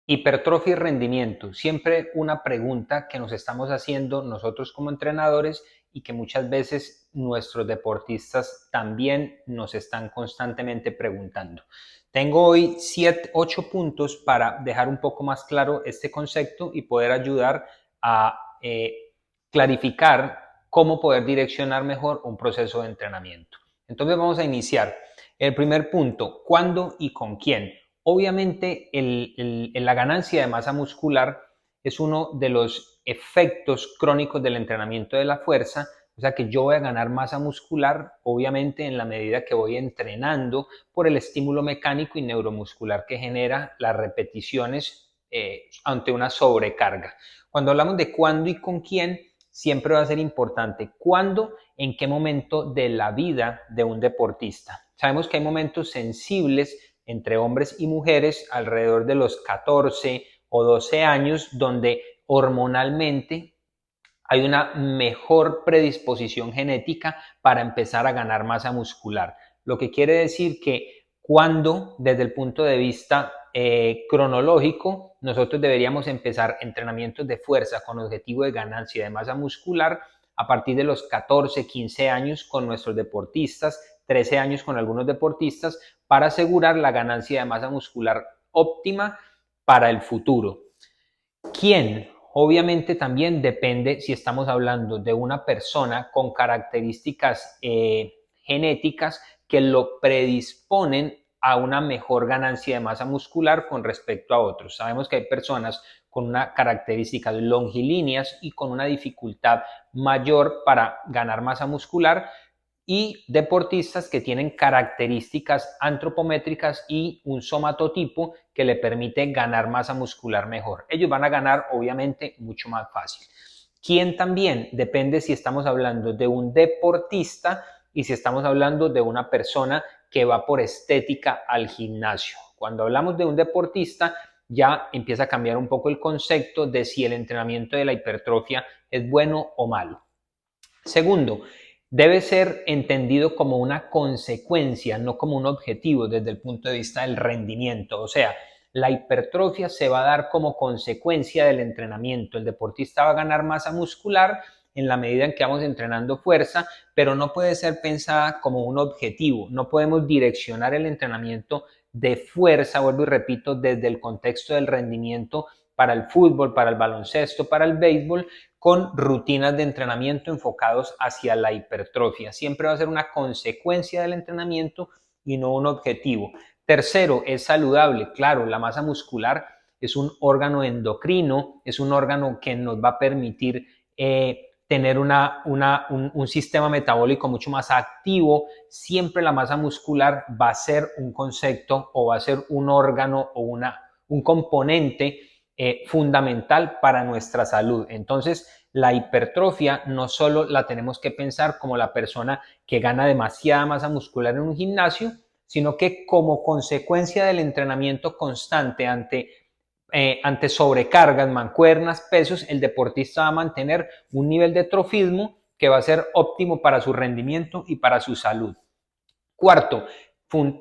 Hipertrofia y rendimiento, siempre una pregunta que nos estamos haciendo nosotros como entrenadores y que muchas veces nuestros deportistas también nos están constantemente preguntando. Tengo hoy 8 puntos para dejar un poco más claro este concepto y poder ayudar a clarificar cómo poder direccionar mejor un proceso de entrenamiento. Entonces vamos a iniciar. El primer punto, ¿cuándo y con quién? Obviamente la ganancia de masa muscular es uno de los efectos crónicos del entrenamiento de la fuerza, o sea que yo voy a ganar masa muscular obviamente en la medida que voy entrenando por el estímulo mecánico y neuromuscular que genera las repeticiones ante una sobrecarga. Cuando hablamos de cuándo y con quién, siempre va a ser importante cuándo, en qué momento de la vida de un deportista. Sabemos que hay momentos sensibles entre hombres y mujeres alrededor de los 14 o 12 años donde hormonalmente hay una mejor predisposición genética para empezar a ganar masa muscular. Lo que quiere decir que cuando, desde el punto de vista cronológico, nosotros deberíamos empezar entrenamientos de fuerza con objetivo de ganancia de masa muscular a partir de los 14, 15 años con nuestros deportistas, 13 años con algunos deportistas, para asegurar la ganancia de masa muscular óptima para el futuro. ¿Quién? Obviamente también depende si estamos hablando de una persona con características genéticas que lo predisponen a una mejor ganancia de masa muscular con respecto a otros. Sabemos que hay personas con una características longilíneas y con una dificultad mayor para ganar masa muscular, y deportistas que tienen características antropométricas y un somatotipo que le permite ganar masa muscular mejor. Ellos van a ganar obviamente mucho más fácil. ¿Quién también? Depende si estamos hablando de un deportista y si estamos hablando de una persona que va por estética al gimnasio. Cuando hablamos de un deportista, ya empieza a cambiar un poco el concepto de si el entrenamiento de la hipertrofia es bueno o malo. Segundo, debe ser entendido como una consecuencia, no como un objetivo desde el punto de vista del rendimiento. O sea, la hipertrofia se va a dar como consecuencia del entrenamiento. El deportista va a ganar masa muscular en la medida en que vamos entrenando fuerza, pero no puede ser pensada como un objetivo. No podemos direccionar el entrenamiento de fuerza, vuelvo y repito, desde el contexto del rendimiento para el fútbol, para el baloncesto, para el béisbol, con rutinas de entrenamiento enfocados hacia la hipertrofia. Siempre va a ser una consecuencia del entrenamiento y no un objetivo. Tercero, es saludable. Claro, la masa muscular es un órgano endocrino, es un órgano que nos va a permitir tener un sistema metabólico mucho más activo. Siempre la masa muscular va a ser un concepto o va a ser un órgano o un componente fundamental para nuestra salud. Entonces, la hipertrofia no solo la tenemos que pensar como la persona que gana demasiada masa muscular en un gimnasio, sino que como consecuencia del entrenamiento constante ante sobrecargas, mancuernas, pesos, el deportista va a mantener un nivel de trofismo que va a ser óptimo para su rendimiento y para su salud. Cuarto,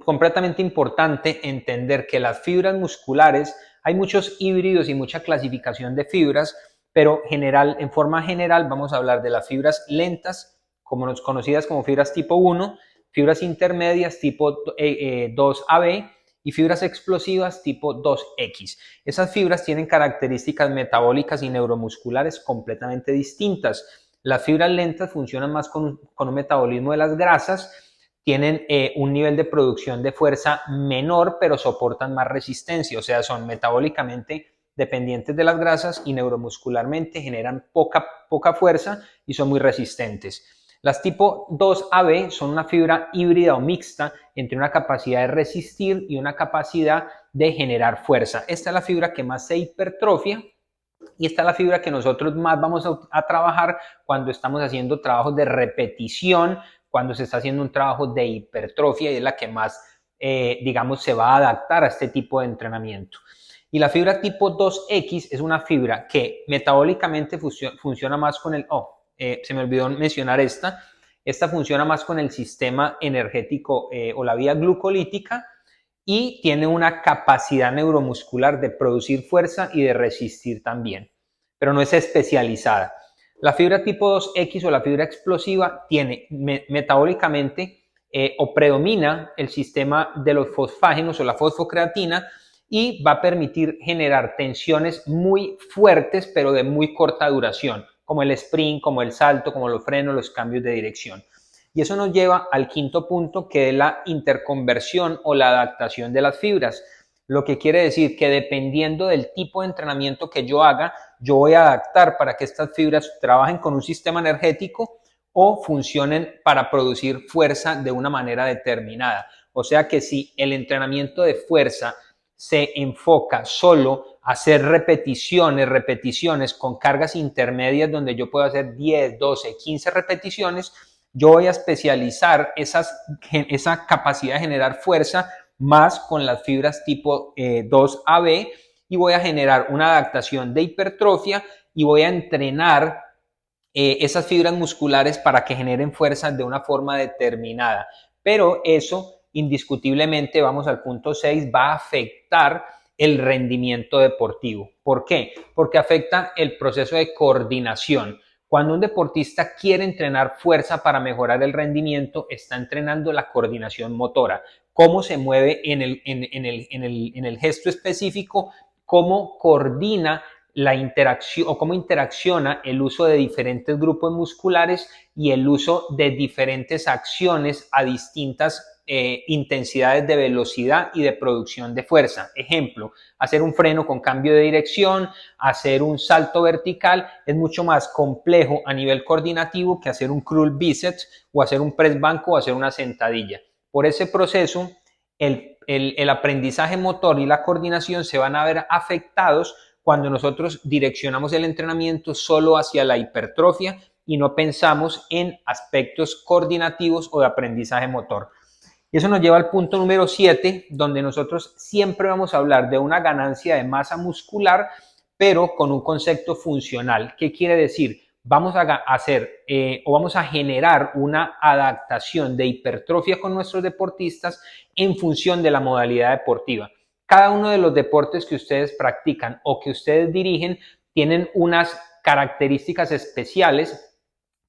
completamente importante entender que las fibras musculares, hay muchos híbridos y mucha clasificación de fibras, pero en forma general vamos a hablar de las fibras lentas, conocidas como fibras tipo 1, fibras intermedias tipo 2AB y fibras explosivas tipo 2X. Esas fibras tienen características metabólicas y neuromusculares completamente distintas. Las fibras lentas funcionan más con un metabolismo de las grasas, tienen un nivel de producción de fuerza menor, pero soportan más resistencia, o sea, son metabólicamente dependientes de las grasas y neuromuscularmente generan poca fuerza y son muy resistentes. Las tipo 2AB son una fibra híbrida o mixta entre una capacidad de resistir y una capacidad de generar fuerza. Esta es la fibra que más se hipertrofia y esta es la fibra que nosotros más vamos a trabajar cuando estamos haciendo trabajos de repetición, cuando se está haciendo un trabajo de hipertrofia, y es la que más, digamos, se va a adaptar a este tipo de entrenamiento. Y la fibra tipo 2X es una fibra que metabólicamente funciona más con se me olvidó mencionar esta funciona más con el sistema energético o la vía glucolítica, y tiene una capacidad neuromuscular de producir fuerza y de resistir también, pero no es especializada. La fibra tipo 2X o la fibra explosiva tiene metabólicamente o predomina el sistema de los fosfágenos o la fosfocreatina y va a permitir generar tensiones muy fuertes pero de muy corta duración, como el sprint, como el salto, como los frenos, los cambios de dirección. Y eso nos lleva al quinto punto, que es la interconversión o la adaptación de las fibras. Lo que quiere decir que dependiendo del tipo de entrenamiento que yo haga, yo voy a adaptar para que estas fibras trabajen con un sistema energético o funcionen para producir fuerza de una manera determinada. O sea que si el entrenamiento de fuerza se enfoca solo a hacer repeticiones con cargas intermedias donde yo puedo hacer 10, 12, 15 repeticiones, yo voy a especializar esa capacidad de generar fuerza más con las fibras tipo 2AB y voy a generar una adaptación de hipertrofia y voy a entrenar esas fibras musculares para que generen fuerza de una forma determinada. Pero eso indiscutiblemente, vamos al punto 6, va a afectar el rendimiento deportivo. ¿Por qué? Porque afecta el proceso de coordinación. Cuando un deportista quiere entrenar fuerza para mejorar el rendimiento, está entrenando la coordinación motora, cómo se mueve en el gesto específico, cómo coordina la interacción o cómo interacciona el uso de diferentes grupos musculares y el uso de diferentes acciones a distintas intensidades de velocidad y de producción de fuerza. Ejemplo, hacer un freno con cambio de dirección, hacer un salto vertical es mucho más complejo a nivel coordinativo que hacer un curl bíceps o hacer un press banco o hacer una sentadilla. Por ese proceso, el aprendizaje motor y la coordinación se van a ver afectados cuando nosotros direccionamos el entrenamiento solo hacia la hipertrofia y no pensamos en aspectos coordinativos o de aprendizaje motor. Y eso nos lleva al punto número 7, donde nosotros siempre vamos a hablar de una ganancia de masa muscular, pero con un concepto funcional. ¿Qué quiere decir? Vamos a hacer o vamos a generar una adaptación de hipertrofia con nuestros deportistas en función de la modalidad deportiva. Cada uno de los deportes que ustedes practican o que ustedes dirigen tienen unas características especiales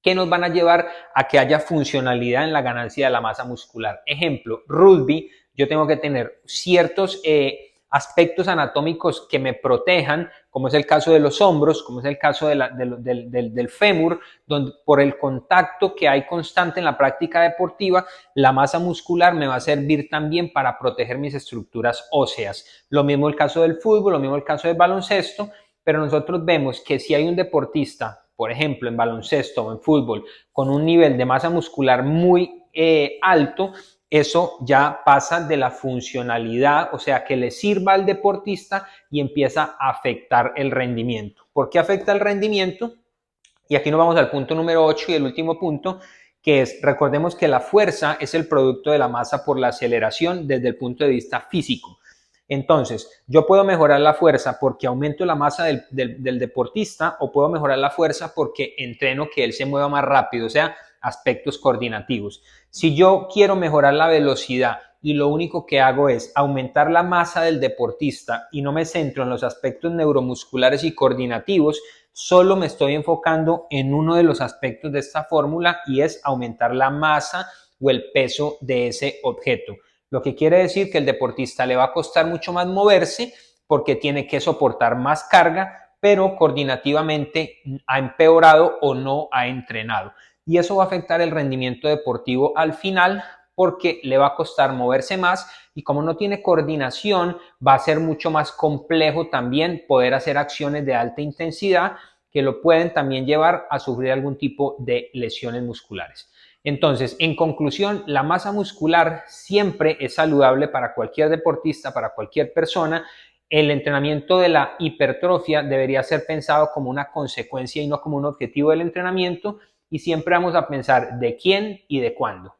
que nos van a llevar a que haya funcionalidad en la ganancia de la masa muscular. Ejemplo, rugby, yo tengo que tener ciertos aspectos anatómicos que me protejan, como es el caso de los hombros, como es el caso del fémur, donde por el contacto que hay constante en la práctica deportiva, la masa muscular me va a servir también para proteger mis estructuras óseas. Lo mismo el caso del fútbol, lo mismo el caso del baloncesto, pero nosotros vemos que si hay un deportista, por ejemplo, en baloncesto o en fútbol, con un nivel de masa muscular muy alto, eso ya pasa de la funcionalidad, o sea, que le sirva al deportista y empieza a afectar el rendimiento. ¿Por qué afecta el rendimiento? Y aquí nos vamos al punto número 8 y el último punto, que es, recordemos que la fuerza es el producto de la masa por la aceleración desde el punto de vista físico. Entonces, yo puedo mejorar la fuerza porque aumento la masa del deportista o puedo mejorar la fuerza porque entreno que él se mueva más rápido, o sea, aspectos coordinativos. Si yo quiero mejorar la velocidad y lo único que hago es aumentar la masa del deportista y no me centro en los aspectos neuromusculares y coordinativos, solo me estoy enfocando en uno de los aspectos de esta fórmula y es aumentar la masa o el peso de ese objeto. Lo que quiere decir que el deportista le va a costar mucho más moverse porque tiene que soportar más carga, pero coordinativamente ha empeorado o no ha entrenado. Y eso va a afectar el rendimiento deportivo al final porque le va a costar moverse más y como no tiene coordinación, va a ser mucho más complejo también poder hacer acciones de alta intensidad que lo pueden también llevar a sufrir algún tipo de lesiones musculares. Entonces, en conclusión, la masa muscular siempre es saludable para cualquier deportista, para cualquier persona. El entrenamiento de la hipertrofia debería ser pensado como una consecuencia y no como un objetivo del entrenamiento y siempre vamos a pensar de quién y de cuándo.